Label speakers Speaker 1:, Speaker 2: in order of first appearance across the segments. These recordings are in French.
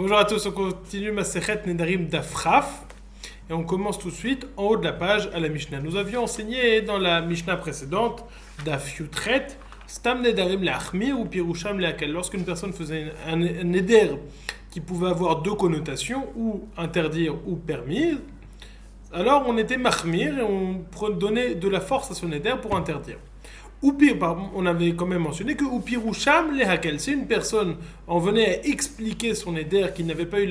Speaker 1: Bonjour à tous, on continue Masechet Nedarim d'Afraf et on commence tout de suite en haut de la page à la Mishnah. Nous avions enseigné dans la Mishnah précédente d'Af Yutret Stam Nedarim Le'achmir ou Pirusham Le'akel. Lorsqu'une personne faisait un Neder qui pouvait avoir deux connotations, ou interdire ou permis, alors on était Mahmir et on donnait de la force à son Neder pour interdire. On avait quand même mentionné que Upirusham lehakel, si une personne en venait à expliquer son éder qui n'avait pas eu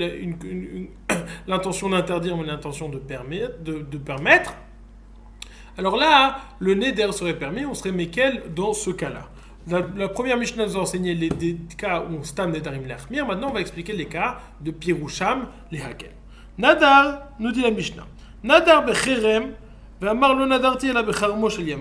Speaker 1: l'intention d'interdire mais l'intention de permettre, alors là, le neder serait permis, on serait mekel dans ce cas-là. La première Mishnah nous a enseigné les cas où on stam nedarim leachmir, maintenant on va expliquer les cas de Pirusham lehakel. Nadar, nous dit la Mishnah, Nadar becherem.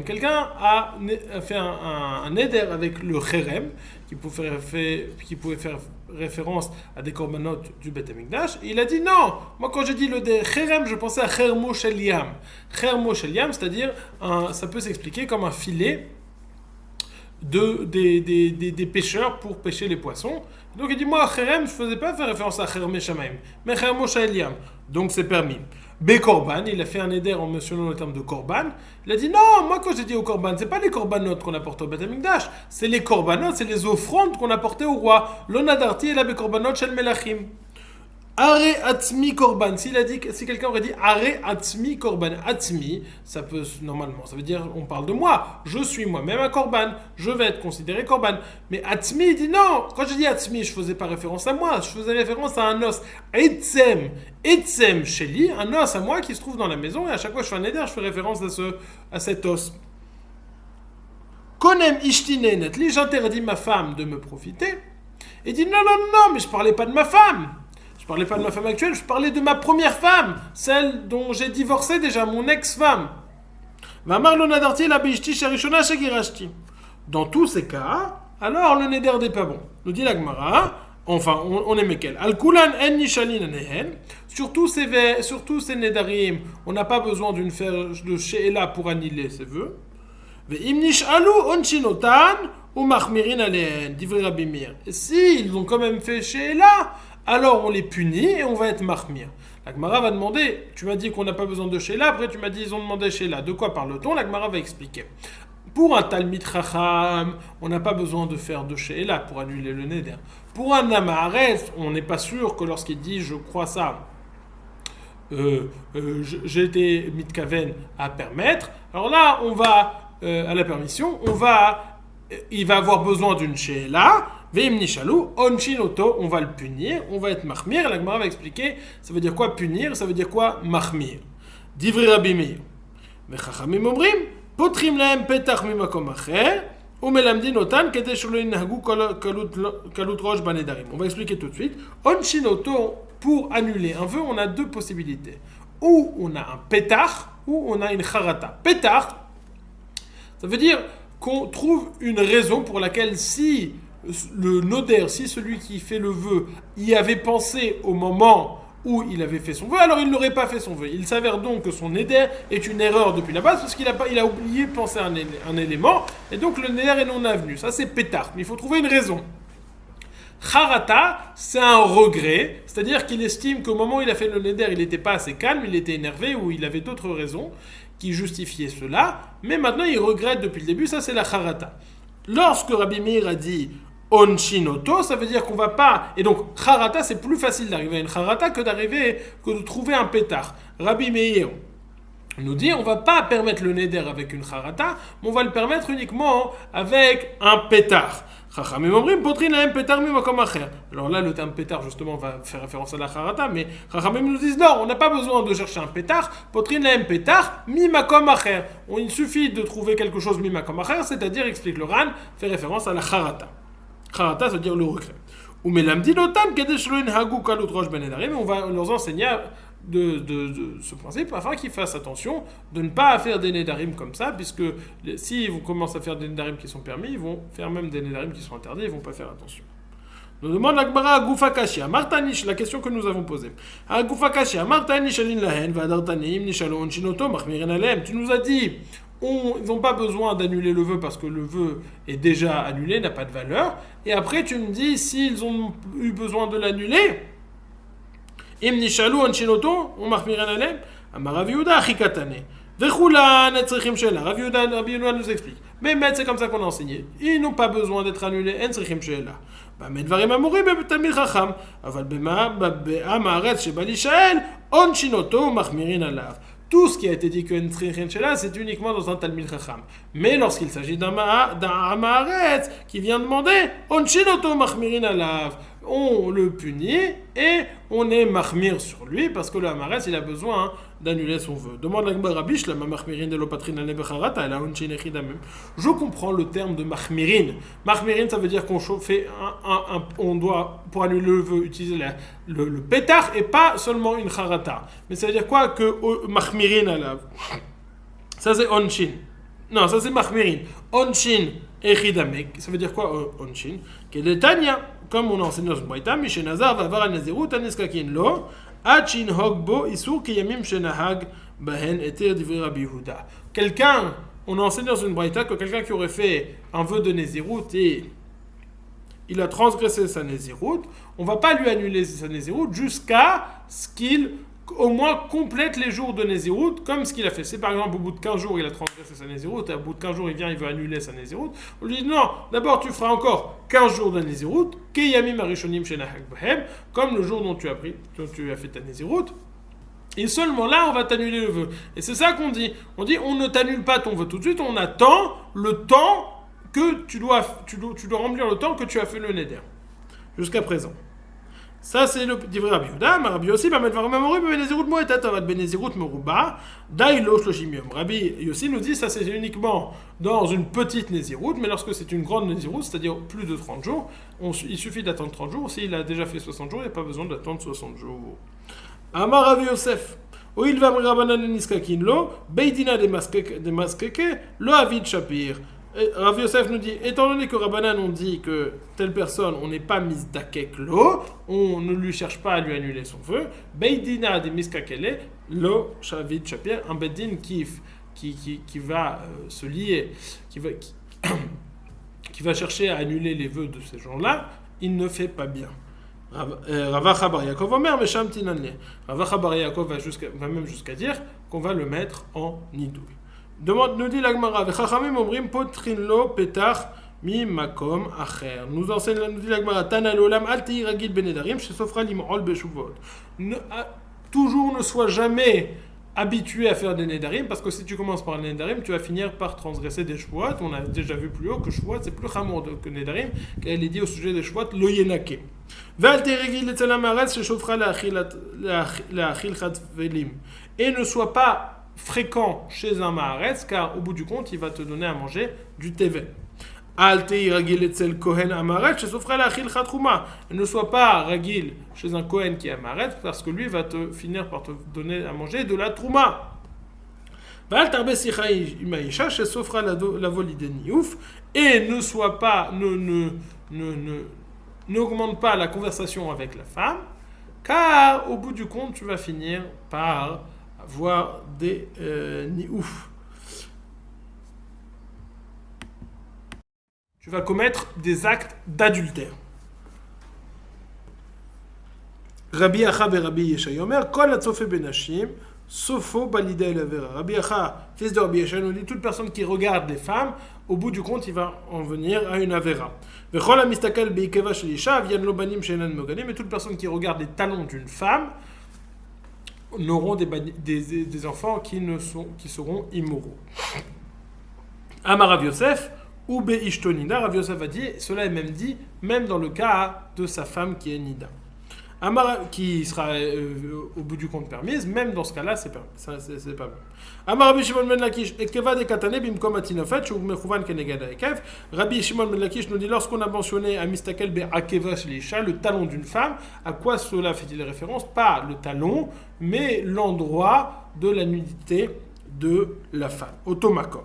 Speaker 1: Quelqu'un a fait un neder avec le cherem, qui pouvait faire référence à des corbanotes du Beth Amikdash. Il a dit non, moi quand j'ai dit le cherem, je pensais à chermo shel yam. Chermo shel yam, c'est-à-dire, ça peut s'expliquer comme un filet des pêcheurs pour pêcher les poissons. Donc il dit, moi, cherem, je ne faisais pas faire référence à cherme shamaim, mais chermo shel yam. Donc c'est permis. Korban, il a fait un éder en mentionnant le terme de korban. Il a dit non, moi quand j'ai dit au korban, c'est pas les korbanotes qu'on apporte au Beth Amikdash, c'est les korbanotes, c'est les offrandes qu'on apportait au roi. L'onadarti et la bekorbanot shel melachim. Are atzmi korban. Si quelqu'un aurait dit are atzmi korban, atzmi, ça peut normalement, ça veut dire on parle de moi. Je suis moi-même un korban, je vais être considéré korban. Mais atzmi, il dit non. Quand je dis atzmi, je faisais pas référence à moi, je faisais référence à un os. Etzem sheli, un os à moi qui se trouve dans la maison et à chaque fois que je fais un éder, je fais référence à cet os. Konem ishtine netli, j'interdis ma femme de me profiter. Il dit non, mais je parlais pas de ma femme. Je parlais pas de ma femme actuelle, je parlais de ma première femme, celle dont j'ai divorcé déjà, mon ex-femme. Dans tous ces cas, alors le neder n'est pas bon. Nous dit la Gemara, enfin, on est mekel. Al-kulan en nishalin anehen. Surtout ces nedarim, on n'a pas besoin d'une fer de she'ela pour annuler ses vœux. Ve'im nishalu onshinotan ou machmirin alen, divrei Rabbi Meir. Et s'ils ont quand même fait she'ela, alors on les punit et on va être mahmir. La Gemara va demander, tu m'as dit qu'on n'a pas besoin de she'ela, après tu m'as dit ils ont demandé she'ela. De quoi parle-t-on? La Gemara va expliquer. Pour un talmid chacham, on n'a pas besoin de faire de she'ela pour annuler le neder. Pour un amaharet, on n'est pas sûr que lorsqu'il dit je crois ça, j'ai été mitkaven à permettre. Alors là, on va à la permission, il va avoir besoin d'une she'ela. Veim nishalu, onshin oto, on va le punir, on va être mahmir. La Gemara va expliquer, ça veut dire quoi punir, ça veut dire quoi mahmir. Divrei Rabbi Meir. Vechachamim omrim, potrim lahem petach mimakom acher, umelamdin otan kedei shelo yinhagu kalut rosh banedarim. On va expliquer tout de suite. Onshin oto, pour annuler un vœu, on a deux possibilités. Ou on a un petach, ou on a une charata. Petach, ça veut dire qu'on trouve une raison pour laquelle si le noder, si celui qui fait le vœu y avait pensé au moment où il avait fait son vœu, alors il n'aurait pas fait son vœu. Il s'avère donc que son neder est une erreur depuis la base parce qu'il a oublié de penser à un élément et donc le neder est non avenu. Ça c'est pétard, mais il faut trouver une raison. Charata, c'est un regret, c'est-à-dire qu'il estime qu'au moment où il a fait le neder, il n'était pas assez calme, il était énervé ou il avait d'autres raisons qui justifiaient cela, mais maintenant il regrette depuis le début, ça c'est la charata. Lorsque Rabbi Meir a dit onshinoto, ça veut dire qu'on va pas. Et donc, charata, c'est plus facile d'arriver à une charata que de trouver un pétard. Rabbi Meir nous dit on va pas permettre le neder avec une charata, mais on va le permettre uniquement avec un pétard. Chachamim omrim potrin lahem pétard mimakom acher. Alors là, le terme pétard, justement, va faire référence à la charata, mais Chachamim nous disent non, on n'a pas besoin de chercher un pétard, potrin lahem pétard mimakom acher. Il suffit de trouver quelque chose mimakom acher, c'est-à-dire, explique le Ran, fait référence à la charata. Charata, ça veut dire le regret. Ou melamdin otan kedei shelo yinhagu kalut rosh banedarim. On va leur enseigner de ce principe afin qu'ils fassent attention de ne pas faire des nedarim comme ça, puisque s'ils commencent à faire des nedarim qui sont permis, ils vont faire même des nedarim qui sont interdits, ils ne vont pas faire attention. Nous demande la Gemara à Gufakashi, à Martanish, la question que nous avons posée. À Gufakashi, à Martanish, alin lahen, vadartanim, nishalo onshinoto, machmirin alem. Tu nous as dit, ils n'ont pas besoin d'annuler le vœu parce que le vœu est déjà annulé, n'a pas de valeur. Et après, tu me dis, s'ils ont eu besoin de l'annuler, Im nishalu onshinoto, on mahmiran alem. Amar Rav Yehuda achikatane. Vechulan etzrichim shela. Rav Yehuda nous explique. Mais maître, c'est comme ça qu'on a enseigné. Ils n'ont pas besoin d'être annulés. Etzrichim shela. Medvarim amorim betamid chacham. Aval be'am haaretz sheba l'Ishael onshinoto mahmirin alav. Tout ce qui a été dit que Entrichen Shela, c'est uniquement dans un Talmid Chacham. Mais lorsqu'il s'agit d'un Haaretz qui vient demander, Onshinoto Mahmirin Alav, on le punit et on est Mahmir sur lui parce que le Haaretz il a besoin d'annuler son vœu. Demande la Gemara Rabish, la Mahmirin de l'Opatrin Nebecharata, elle a Onshin Echidamim. Je comprends le terme de Mahmirin. Mahmirin, ça veut dire qu'on fait on doit, pour annuler le vœu, utiliser le pétard et pas seulement une Charata. Mais ça veut dire quoi que Mahmirin Alav? Ça c'est Onshin. Non, ça c'est Mahmirin. Onshin Echidamek. Ça veut dire quoi Onshin? Keletania. Comme on a enseigné dans ce Braïta, Mishenazar va avoir un Nazirut, un Neskakin lo, Achin Hogbo, Isur Kiyamim Shenahag, Bahen, Eter Divri Rabbi Yehuda. Quelqu'un, on a enseigné dans une Braïta que quelqu'un qui aurait fait un vœu de Nazirut et il a transgressé sa Nazirut, on ne va pas lui annuler sa Nazirut jusqu'à ce qu'il au moins complète les jours de Nézirut comme ce qu'il a fait. C'est par exemple au bout de 15 jours il a transgressé sa Nézirut, et au bout de 15 jours il vient, il veut annuler sa Nézirut. On lui dit non, d'abord tu feras encore 15 jours de Nézirut, Keyamim Arishonim Shenahag Bahem, comme le jour dont tu as fait ta Nézirut. Et seulement là on va t'annuler le vœu. Et c'est ça qu'on dit. On dit on ne t'annule pas ton vœu tout de suite, on attend le temps que tu dois remplir le temps que tu as fait le Neder. Jusqu'à présent. Ça, c'est le divrei Rabbi Yehuda. Rabbi Yossi, Rabbi Yossi nous dit ça c'est uniquement dans une petite Nézirut, mais lorsque c'est une grande Nézirut, c'est-à-dire plus de 30 jours, il suffit d'attendre 30 jours. S'il a déjà fait 60 jours, il n'y a pas besoin d'attendre 60 jours. Amar Rabbi Yosef. Oil va Rabanan Niskakin lo, Beidina de Maskeke, lo Avid Shapir. Rav Yosef nous dit, étant donné que Rabbanan on dit que telle personne, on n'est pas mizdakek lo, on ne lui cherche pas à lui annuler son vœu, Beidina de miskakele, lo shavit shapir, un beddin qui va se lier, qui va chercher à annuler les vœux de ces gens-là, il ne fait pas bien. Ravacha Bar Yaakov Omer, mais Sham Tinanle. Ravacha Bar Yaakov va même jusqu'à dire qu'on va le mettre en nidouille. Nous dit la Gemara, Vechachamim omrim potrin lo petach mi makom acher. Nous dit la Gemara, Tana l'olam al tehi ragil benedarim shesofra lim'ol beshuvot. Toujours ne sois jamais habitué à faire des nedarim, parce que si tu commences par les nedarim, tu vas finir par transgresser des shvuot. On a déjà vu plus haut que shvuot, c'est plus chamour que nedarim, qu'elle est dit au sujet des shvuot, lo yenake. Ve'al tehi ragil etzelam haaretz shesofra la'achil chatvelim. Et ne sois pas fréquent chez un Maharetz, car au bout du compte, il va te donner à manger du tevel. Ne sois pas ragil chez un Kohen qui est à Maharetz, parce que lui va te finir par te donner à manger de la trouma. Et ne sois pas, n'augmente pas la conversation avec la femme, car au bout du compte, tu vas finir par avoir des niouf. Tu vas commettre des actes d'adultère. Rabbi Acha et Rabbi Yeshai Omer, Kol atzofe benashim, sofo balida el avera. Rabbi Acha, fils de Rabbi Yeshai, nous dit toute personne qui regarde les femmes, au bout du compte, il va en venir à une avera. Vechol amistakel beikeva shel isha, vian lo banim shenan moganim, et toute personne qui regarde les talons d'une femme n'auront des enfants qui seront immoraux. Amar Rav Yosef, ou beishto nida, Rav Yosef a dit, cela est même dit, même dans le cas de sa femme qui est nida. Qui sera au bout du compte permise, même dans ce cas-là, c'est pas bon. Amar Rabbi Shimon ben Lakish, ekeva de katane bimkom atinofet, shu mechouvan kenegada ekev. Rabbi Shimon ben Lakish nous dit, lorsqu'on a mentionné amistakel be akeva shlisha, le talon d'une femme, à quoi cela fait-il référence? Pas le talon, mais l'endroit de la nudité de la femme. Otomakom.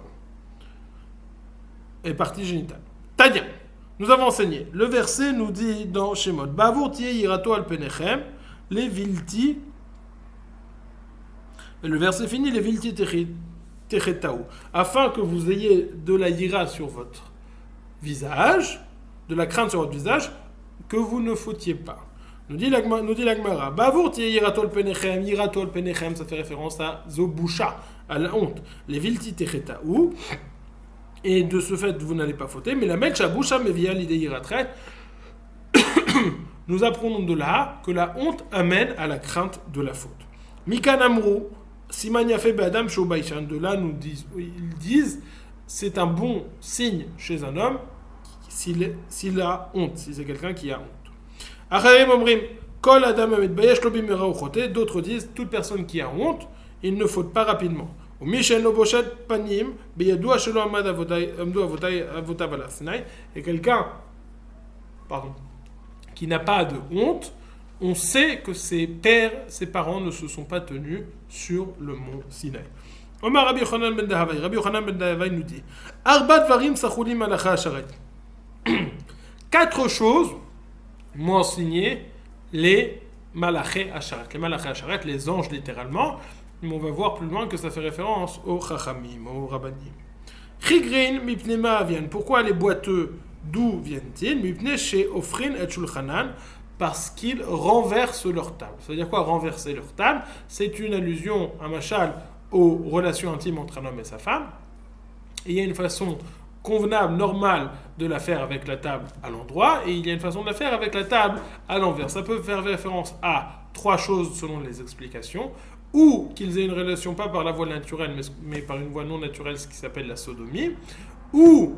Speaker 1: Et partie génitale. Tanya. Nous avons enseigné. Le verset nous dit dans Shemot, Bavour tiye yirato al penechem, les vilti. Et le verset finit, les vilti techetaou. Afin que vous ayez de la yira sur votre visage, de la crainte sur votre visage, que vous ne fautiez pas. Nous dit l'Agmara. Bavour ti yiratol penechem, ça fait référence à Zobusha, à la honte. Les vilti techetaou. Et de ce fait, vous n'allez pas fauter. Mais la melcha busha mevia l'idée yiratret. Nous apprenons de là que la honte amène à la crainte de la faute. Mikan amrou, siman yafe be'adam shobaishan. De là, ils disent, c'est un bon signe chez un homme s'il a honte, si c'est quelqu'un qui a honte. Acharim omrim, kol adam ametbayesh lo bimera uchote. D'autres disent, toute personne qui a honte, il ne faute pas rapidement. Ou mishen lo boshet panim, beyadua shelo amad amdu avotav ala sinai. Et quelqu'un, qui n'a pas de honte, on sait que ses parents ne se sont pas tenus sur le mont Sinaï. Omar Rabbi Yochanan ben Dahavai nous dit Arbat varim sachulim alacha asharet. 4 choses m'ont enseigné les malaché asharet. Les malaché asharet, les anges littéralement, mais on va voir plus loin que ça fait référence aux chachamim, aux rabbanim. Chigrin mipnema viennent. Pourquoi les boiteux? D'où viennent-ils? Mipne chez Ofrin et Shulchanan, parce qu'ils renversent leur table. C'est-à-dire quoi renverser leur table? C'est une allusion, un machal, aux relations intimes entre un homme et sa femme. Et il y a une façon convenable, normale de la faire avec la table à l'endroit, et il y a une façon de la faire avec la table à l'envers. Ça peut faire référence à 3 choses selon les explications, ou qu'ils aient une relation pas par la voie naturelle, mais par une voie non naturelle, ce qui s'appelle la sodomie, ou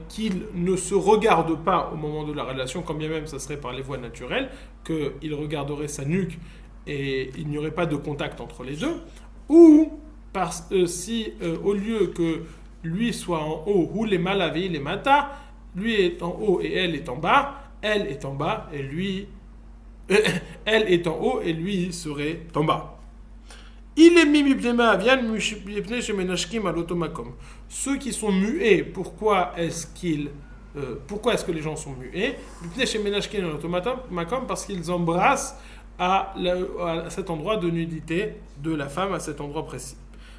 Speaker 1: qu'ils ne se regardent pas au moment de la relation, quand bien même ça serait par les voies naturelles, qu'il regarderait sa nuque et il n'y aurait pas de contact entre les deux, ou si au lieu que lui soit en haut, ou les malavi, les mata, lui est en haut et elle est en bas, elle est en bas et lui, elle est en haut et lui serait en bas. Il est mimipnema vian mipne chez menashkim à l'automakom. Ceux qui sont muets, pourquoi est-ce que les gens sont muets? Mipne chez menashkim à l'automakom parce qu'ils embrassent à cet endroit de nudité de la femme, à cet endroit précis.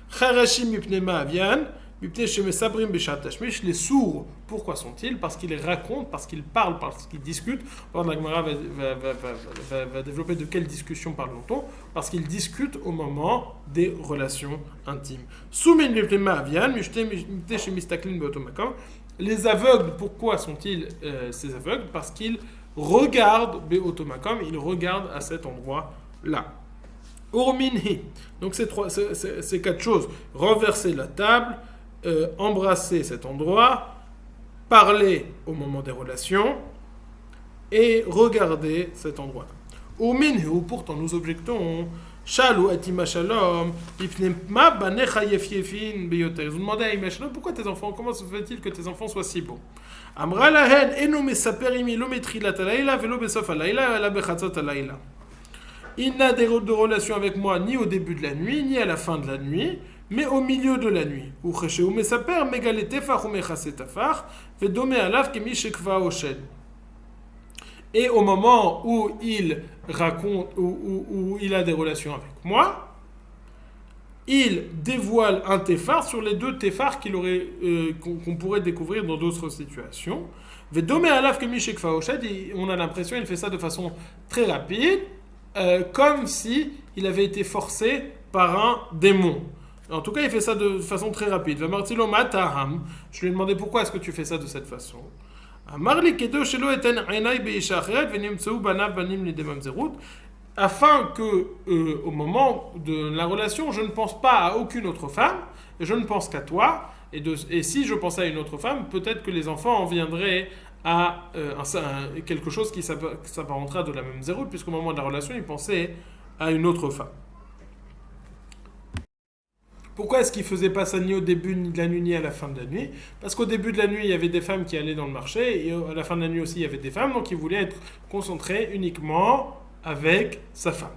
Speaker 1: Charashim mipnema vian mipne chez mesabrim beshat tashmish. Les sourds, pourquoi sont-ils? Parce qu'ils racontent, parce qu'ils parlent, parce qu'ils discutent. Alors la Gemara va développer de quelle discussion parle-t-on? Parce qu'ils discutent au moment des relations intimes. Soumin mipnema vian mipne chez mistaklin beotomakam. Les aveugles, pourquoi sont-ils ces aveugles? Parce qu'ils regardent beotomakam, ils regardent à cet endroit-là. Urminhi. Donc ces 4 choses: renverser la table, embrasser cet endroit, parler au moment des relations et regarder cet endroit-là. Ou pourtant nous objectons Shalou atima shalom ma banecha yefyefin beyoter. Vous demandez à Ima Shalom pourquoi tes enfants, comment se fait-il que tes enfants soient si beaux? Amra lahen eno mesaper imi lo metrilat alayla velo besof alayla ala bechatzot alayla. Il n'a de relation avec moi ni au début de la nuit ni à la fin de la nuit, mais au milieu de la nuit. Et au moment où il raconte, où il a des relations avec moi, il dévoile un téphar sur les 2 téphars qu'on pourrait découvrir dans d'autres situations. On a l'impression qu'il fait ça de façon très rapide, comme si il avait été forcé par un démon. En tout cas, il fait ça de façon très rapide. Je lui ai demandé pourquoi est-ce que tu fais ça de cette façon. Afin que, au moment de la relation, je ne pense pas à aucune autre femme, et je ne pense qu'à toi. Et si je pensais à une autre femme, peut-être que les enfants en viendraient à quelque chose qui s'apparentera de la même zéroute, puisqu'au moment de la relation, ils pensaient à une autre femme. Pourquoi est-ce qu'il ne faisait pas ça ni au début de la nuit ni à la fin de la nuit? Parce qu'au début de la nuit, il y avait des femmes qui allaient dans le marché, et à la fin de la nuit aussi, il y avait des femmes, donc il voulait être concentré uniquement avec sa femme.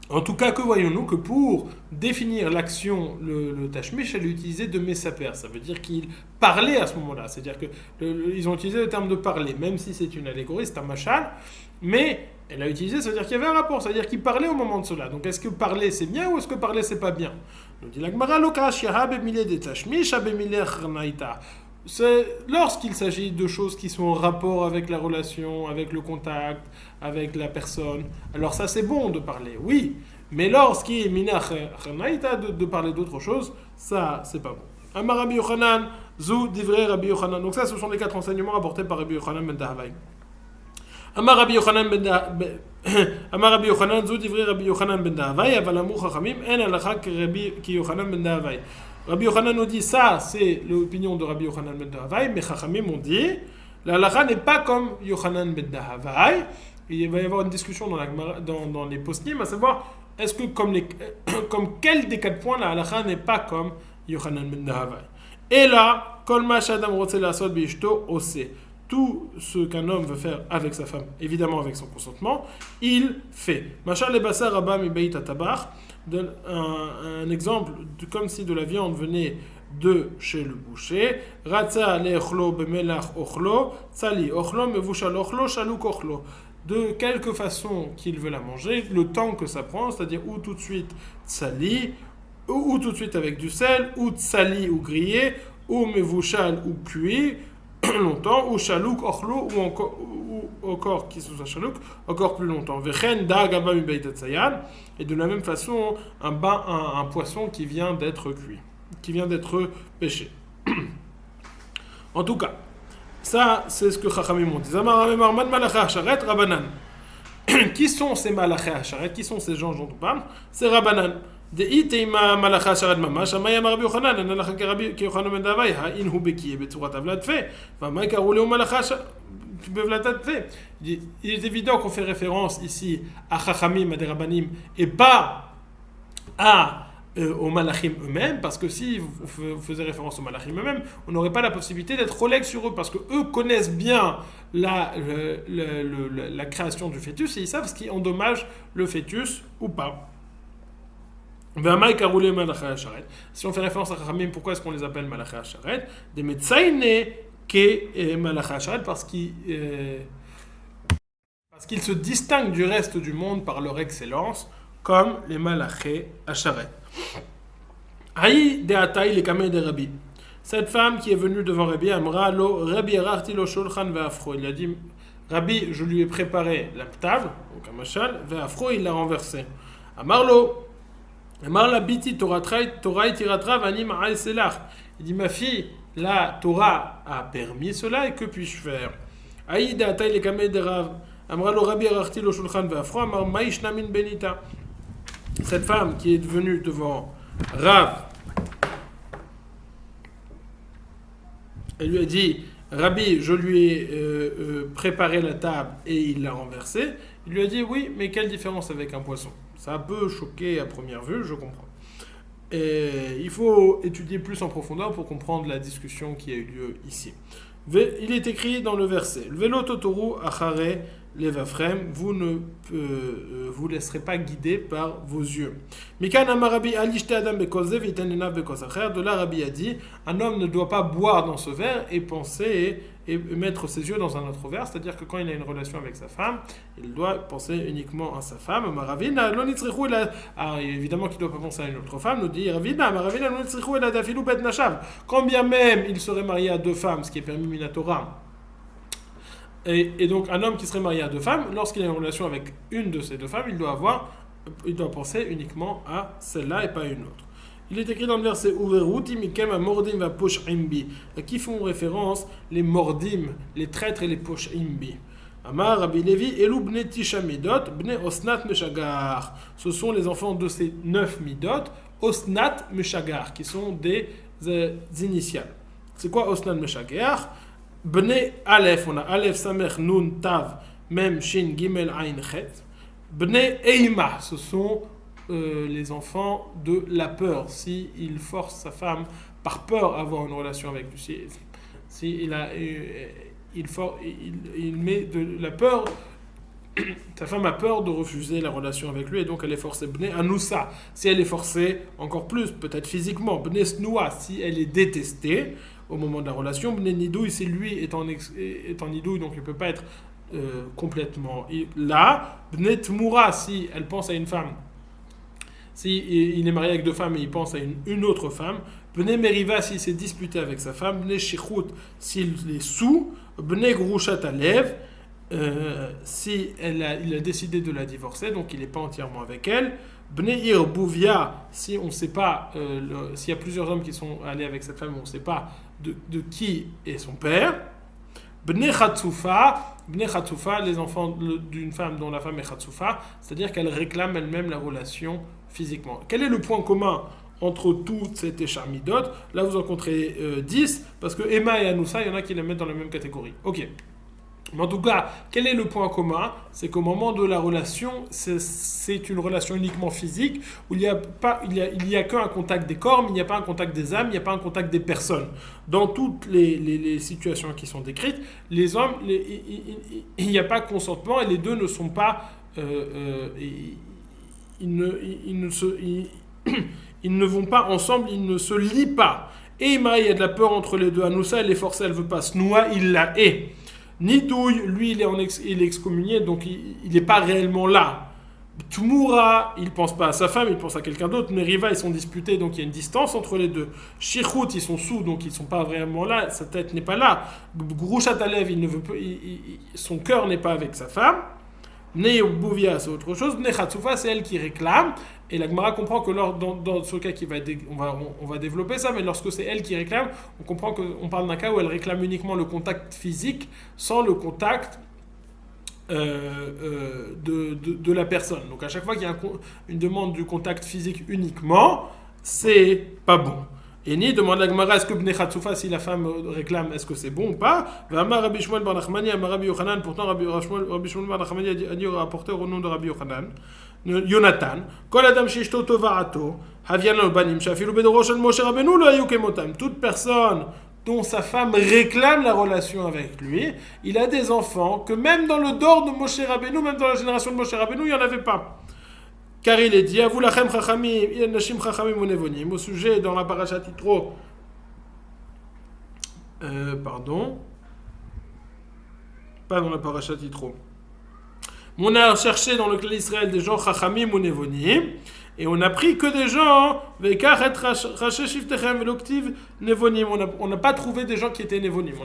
Speaker 1: En tout cas, que voyons-nous? Que pour définir l'action, le tashmish, elle utilisait de mesaper. Ça veut dire qu'il parlait à ce moment-là. C'est-à-dire qu'ils ont utilisé le terme de parler, même si c'est une allégorie, c'est un machal, mais elle a utilisé, ça veut dire qu'il y avait un rapport, ça veut dire qu'il parlait au moment de cela. Donc est-ce que parler c'est bien ou est-ce que parler c'est pas bien? Nous dit la Gemara, c'est lorsqu'il s'agit de choses qui sont en rapport avec la relation, avec le contact, avec la personne, alors ça c'est bon de parler, oui. Mais lorsqu'il est mina chanaïta de parler d'autre chose, ça c'est pas bon. Amar Rabbi Yochanan, Zou divrei Rabbi Yochanan. Donc ça, ce sont les 4 enseignements apportés par Rabbi Yochanan ben Dahavai. Amar Rabbi Yochanan ben Amar Rabbi Yochanan, Zou divrei Rabbi Yochanan ben Dahavai, aval amur chachamim, en halacha ki Yochanan ben Dahavai. Rabbi Yochanan nous dit ça, c'est l'opinion de Rabbi Yochanan ben Dahavai, mais chachamim ont dit, la halacha n'est pas comme Yochanan ben Dahavai. Il va y avoir une discussion dans les postim, à savoir, est-ce que comme quel des 4 points la halacha n'est pas comme Yochanan ben Dahavai. Et là, kol ma shadam rotze la'asot b'ishto oseh. Tout ce qu'un homme veut faire avec sa femme, évidemment avec son consentement, il fait. Machal le basar rabba mi beit hatabach donne un exemple comme si de la viande venait de chez le boucher. Ratza le'ochlo bemelach ochlo, tzali ochlo mevushal ochlo, shaluk ochlo. De quelque façon qu'il veut la manger, le temps que ça prend, c'est-à-dire ou tout de suite tzali, ou tout de suite avec du sel, ou tsali ou grillé, ou mevushal ou cuit longtemps, ou chalouk ochlo, ou encore qui soit chalouk, encore plus longtemps. Vechen da gaba mi beit hatzayan, et de la même façon un poisson qui vient d'être cuit, qui vient d'être pêché. En tout cas, ça c'est ce que Chachamim ont dit. Zamar man malaché hacharet rabanan. Qui sont ces malaché hacharet? Qui sont ces gens dont on parle? C'est rabanan. דאיתימה מלאכה שרת ממש, אמר אמר רבי יוחנן, אין לך כיוחנן בן דאבי, האין הוא בקיא בצורת עוולת פה, ומה קראו לו מלאכה בבלתת פה. Il est évident qu'on fait référence ici à Chachamim, à des Rabbanim, et pas aux Malachim eux-mêmes, parce que si vous faisiez référence aux Malachim eux-mêmes, on n'aurait pas la possibilité d'être collègues sur eux, parce que eux connaissent bien la création du fœtus, et ils savent ce qui endommage le fœtus ou pas. Si on fait référence à Chachamim, pourquoi est-ce qu'on les appelle Malaché Hasharet? Des Metzaïne ke Malaché Hasharet, parce qu'ils se distinguent du reste du monde par leur excellence, comme les Malaché Hasharet. Haï de Ataï le Kameh de Rabbi. Cette femme qui est venue devant Rabbi, Amra lo Rabbi Erachti lo Shulchan ve'afro. Il a dit, Rabbi, je lui ai préparé la table, donc un machal, ve'afro, il l'a renversé. Amarlo. Amar la biti Torah itiratra vanim ha'eselach. Il dit, ma fille, la Torah a permis cela, et que puis-je faire? Aïda ataï le kameh de Rav. Amra lo Rabbi Erachti lo Shulchan ve'afro. Amar ma'ishna min benita. Cette femme qui est venue devant Rav, elle lui a dit, Rabbi, je lui ai préparé la table et il l'a renversée. Il lui a dit, oui, mais quelle différence avec un poisson? Ça peut choquer à première vue, je comprends. Et il faut étudier plus en profondeur pour comprendre la discussion qui a eu lieu ici. Il est écrit dans le verset, Velo totoru achare levafrem, vous ne vous laisserez pas guider par vos yeux. Mikan amarabi alishte adam bekoze vitenena bekosacher. De là, Rabbi a dit, un homme ne doit pas boire dans ce verre et penser et mettre ses yeux dans un autre verre, c'est-à-dire que quand il a une relation avec sa femme, il doit penser uniquement à sa femme. Maravina lonitzrichu ela, évidemment qu'il ne doit pas penser à une autre femme. Nous dit Ravina, maravina lonitzrichu ela dafilu bet nashav. Quand bien même il serait marié à 2 femmes, ce qui est permis minatora. Et donc un homme qui serait marié à 2 femmes, lorsqu'il a une relation avec une de ces 2 femmes, il doit penser uniquement à celle-là et pas à une autre. Il est écrit dans le verset Uveruti mikem mordim va poshimbi, qui font référence les mordim, les traîtres et les poshimbi. Amar Rabbi Levi elu bne tisha midot bne osnat meshagar. Ce sont les enfants de ces 9 midot, osnat meshagar, qui sont des initiales. C'est quoi osnat meshagar? Bne Aleph, on a Aleph Samer Nun Tav Mem Shin Gimel Ain Chet. Bne Eima, ce sont les enfants de la peur. Si il force sa femme par peur à avoir une relation avec lui, si il met de la peur, ta femme a peur de refuser la relation avec lui et donc elle est forcée. Bne Anoussa, si elle est forcée encore plus, peut-être physiquement. Bne Snoua, si elle est détestée au moment de la relation. Bne Nidouille, si lui est en nidouille, donc il ne peut pas être complètement là. Bne Tmoura, si elle pense à une femme. Si il est marié avec 2 femmes et il pense à une autre femme. Bnei Meriva s'il s'est disputé avec sa femme, Bnei Shichut s'il est sous, Bnei Grushat Alev si il a décidé de la divorcer, donc il n'est pas entièrement avec elle. Bnei Ir Bouvia, si on ne sait pas, s'il y a plusieurs hommes qui sont allés avec cette femme, on ne sait pas de qui est son père. Bnei Chatzoufa, les enfants d'une femme dont la femme est Chatzoufa, c'est-à-dire qu'elle réclame elle-même la relation physiquement. Quel est le point commun entre toutes ces Téchamidot? Là, vous en compterez 10, parce que Emma et Anoussa, il y en a qui les mettent dans la même catégorie. Ok. Mais en tout cas, quel est le point commun? C'est qu'au moment de la relation, c'est une relation uniquement physique, où il n'y a qu'un contact des corps, mais il n'y a pas un contact des âmes, il n'y a pas un contact des personnes. Dans toutes les situations qui sont décrites, les hommes, il n'y a pas consentement, et les deux ne sont pas... ils ne vont pas ensemble, ils ne se lient pas. Et il y a de la peur entre les deux. Anoussa, elle est forcée, elle ne veut pas se noie, il la hait. Nidouille, lui, il est excommunié, donc il n'est pas réellement là. Tmoura, il ne pense pas à sa femme, il pense à quelqu'un d'autre. Meriva, ils sont disputés, donc il y a une distance entre les deux. Shichut, ils sont sous, donc ils ne sont pas vraiment là, sa tête n'est pas là. Grushat Alev, son cœur n'est pas avec sa femme. Bnei Bouvia, c'est autre chose. Bnei Chatzoufa, c'est elle qui réclame. Et la Gemara comprend que dans ce cas on va développer ça, mais lorsque c'est elle qui réclame, on comprend qu'on parle d'un cas où elle réclame uniquement le contact physique sans le contact de la personne. Donc à chaque fois qu'il y a une demande du contact physique uniquement, c'est pas bon. Et ni demande à la Gemara, est-ce que Bnei Chatzoufa, si la femme réclame, est-ce que c'est bon ou pas? V'amar Rabbi Shmuel bar Nachmani, amar Rabbi Yochanan, pourtant Rabbi Shmuel bar Nachmani a dit rapporteur au nom de Rabbi Yochanan, Yonatan, Kol Adam Shishto Tovarato, Havian lo Banim, Shafilu Bedoro Shel Moshe Rabbeinu lo hayu kemotam. Toute personne dont sa femme réclame la relation avec lui, il a des enfants que même dans le dor de Moshe Rabbeinu, même dans la génération de Moshe Rabbeinu, il n'y en avait pas. Car il est dit, Avou lachem chachamim, nashim chachamim unevonim, au sujet dans la parashat Yitro, pas dans la parashat Yitro. On a cherché dans le clan d'Israël des gens chachamim unevonim, et on a pris que des gens, veikach et raché shiftechem veloktiv nevonim. On n'a pas trouvé des gens qui étaient nevonim.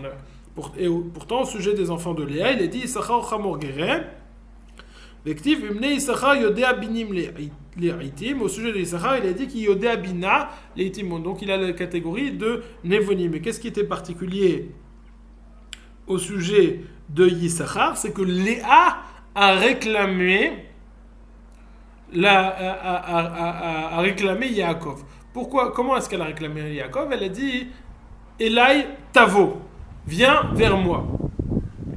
Speaker 1: Et pourtant, au sujet des enfants de Léa, il est dit, Issachar chamor gerem. Vektiv, Umne Issachar Yodea Binim Leitim. Au sujet de Issachar, il a dit qu'il Yodea Bina Leitim. Donc il a la catégorie de Nevonim. Mais qu'est-ce qui était particulier au sujet de Issachar? C'est que Léa a réclamé Yaakov. Pourquoi? Comment est-ce qu'elle a réclamé Yaakov? Elle a dit Elai Tavo, viens vers moi.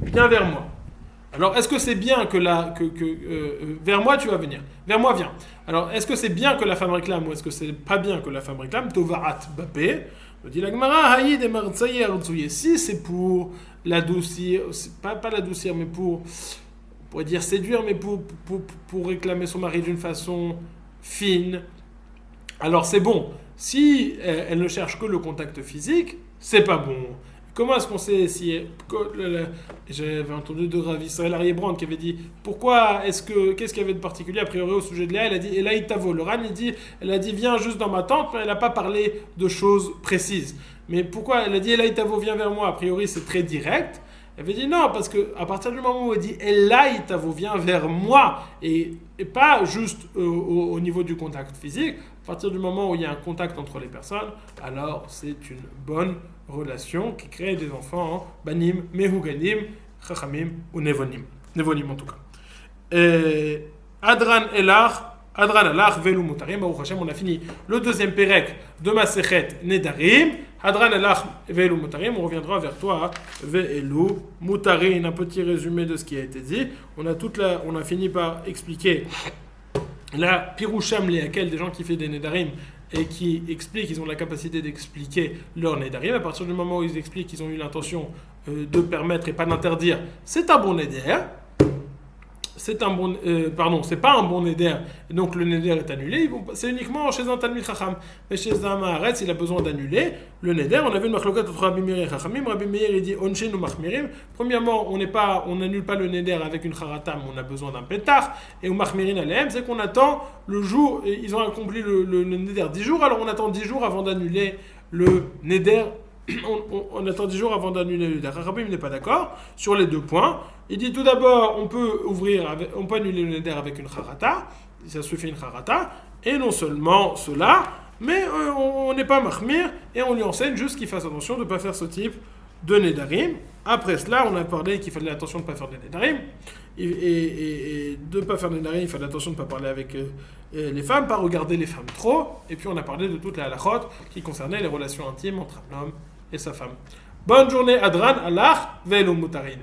Speaker 1: Viens vers moi. Alors, est-ce que c'est bien que vers moi tu vas venir? Vers moi viens. Alors, est-ce que c'est bien que la femme réclame ou est-ce que c'est pas bien que la femme réclame? Tovarat Bapé. Me dit la Gemara, Haïd et Martsaye Artsouye. Si c'est pour l'adoucir, pas l'adoucir, mais on pourrait dire séduire, mais pour réclamer son mari d'une façon fine, alors c'est bon. Si elle ne cherche que le contact physique, c'est pas bon. Comment est-ce qu'on sait si... J'avais entendu de Rav Israël Ariébrand qui avait dit qu'est-ce qu'il y avait de particulier a priori au sujet de Léa? Elle a dit Elaï Tavo. Le Ran, elle a dit viens juste dans ma tente, mais elle n'a pas parlé de choses précises. Mais pourquoi elle a dit Elaï Tavo, viens vers moi? A priori, c'est très direct. Elle avait dit non, parce qu'à partir du moment où elle dit Elaï Tavo, viens vers moi, et pas juste au niveau du contact physique, à partir du moment où il y a un contact entre les personnes, alors c'est une bonne relation qui crée des enfants en banim, mehuganim, chachamim ou nevonim. Nevonim en tout cas. Adran alach velu mutarim. Baruch Hashem, on a fini le deuxième pérec de Masechet Nedarim. Adran alach velu mutarim. On reviendra vers toi, velu mutarim. Un petit résumé de ce qui a été dit. On a fini par expliquer la piroucham léaquel des gens qui font des Nedarim et qui expliquent, ils ont la capacité d'expliquer leur Nédarim. À partir du moment où ils expliquent qu'ils ont eu l'intention de permettre et pas d'interdire, c'est un bon Néder. C'est pas un bon Néder, et donc le Néder est annulé. C'est uniquement chez un Talmid Chacham. Mais chez un Maharetz, il a besoin d'annuler le Néder. On a vu une machlokat entre Rabbi Meir et Chachamim. Rabbi Meir, il dit Onshin ou Machmirim. Premièrement, on n'annule pas le Néder avec une Charatam, on a besoin d'un pétard. Et au Machmirin Aleem, c'est qu'on attend le jour, ils ont accompli le Néder 10 jours, alors on attend 10 jours avant d'annuler
Speaker 2: le neder. On attend 10 jours avant d'annuler le neder. Rabbi n'est pas d'accord sur les deux points. Il dit tout d'abord, on peut annuler le neder avec une charata, ça suffit une charata, et non seulement cela, mais on n'est pas mahmir, et on lui enseigne juste qu'il fasse attention de ne pas faire ce type de nedarim. Après cela, on a parlé qu'il fallait attention de ne pas faire de nedarim, et de ne pas faire de nedarim, il fallait attention de ne pas parler avec les femmes, pas regarder les femmes trop, et puis on a parlé de toute la halachot qui concernait les relations intimes entre un homme et sa femme. Bonne journée, Adran, Allah, Velo Mutarin.